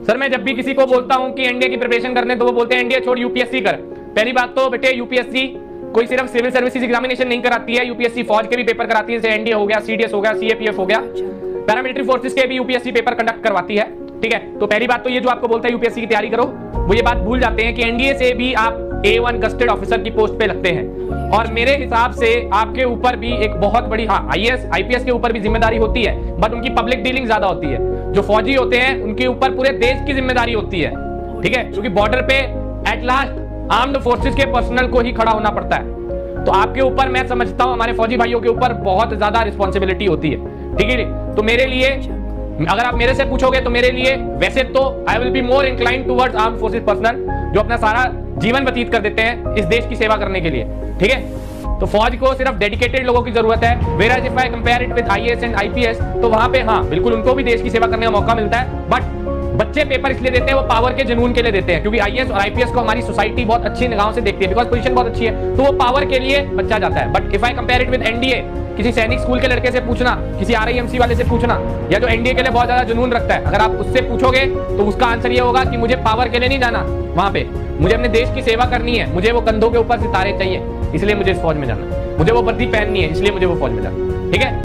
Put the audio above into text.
Sir मैं जब भी किसी को बोलता हूं कि एनडीए की प्रिपरेशन करने तो वो बोलते हैं एनडीए छोड़ यूपीएससी कर। पहली बात तो बेटे यूपीएससी कोई सिर्फ सिविल सर्विसेज एग्जामिनेशन नहीं कराती है, यूपीएससी फौज के भी पेपर कराती है, जैसे एनडीए हो गया, सीडीएस हो गया, सीएपीएफ हो गया, पैरामिलिट्री फोर्सेस के भी यूपीएससी पेपर कंडक्ट करवाती है। ठीक है, तो पहली बात तो ये जो आपको बोलता है यूपीएससी की तैयारी करो, वो ये बात भूल जाते हैं कि एनडीए से भी आप A1 गस्टेड ऑफिसर की पोस्ट पे लगते हैं। और मेरे हिसाब से आपके ऊपर भी एक बहुत बड़ी, हाँ आईएएस आईपीएस के ऊपर भी जिम्मेदारी होती है, बट उनकी पब्लिक डीलिंग ज्यादा होती है। जो फौजी होते हैं उनके ऊपर पूरे देश की जिम्मेदारी होती है। ठीक है, क्योंकि बॉर्डर पे एट लास्ट आर्म्ड फोर्सेस के पर्सनल को ही खड़ा होना पड़ता है। तो आपके ऊपर मैं समझता हूं हमारे फौजी भाइयों के ऊपर बहुत ज्यादा रिस्पॉन्सिबिलिटी होती है। ठीक है, तो मेरे लिए अगर आप मेरे से पूछोगे तो मेरे लिए वैसे तो I will be more inclined towards armed forces personal जो अपना सारा जीवन व्यतीत कर देते हैं इस देश की सेवा करने के लिए। ठीक है, तो फौज को सिर्फ डेडिकेटेड लोगों की जरूरत है। Where if I compare it with IAS and IPS, तो वहां पे हाँ बिल्कुल उनको भी देश की सेवा करने का मौका मिलता है, बट बच्चे पेपर इसलिए देते हैं वो पावर के जुनून के लिए देते हैं, क्योंकि आईएएस और आईपीएस को हमारी सोसाइटी बहुत अच्छी निगाहों से देखती है, बिकॉज पोजीशन बहुत अच्छी है, तो वो पावर के लिए बच्चा जाता है। But if I compare it with NDA, किसी सैनिक स्कूल के लड़के से पूछना, किसी आरआईएमसी वाले से पूछना, या जो एनडीए के लिए बहुत ज्यादा जुनून रखता है, अगर आप उससे पूछोगे तो उसका आंसर ये होगा कि मुझे पावर के लिए नहीं जाना, वहां पे मुझे अपने देश की सेवा करनी है, मुझे वो कंधों के ऊपर सितारे चाहिए, इसलिए मुझे इस फौज में जाना, मुझे वो वर्दी पहननी है, इसलिए मुझे वो फौज में जाना। ठीक है।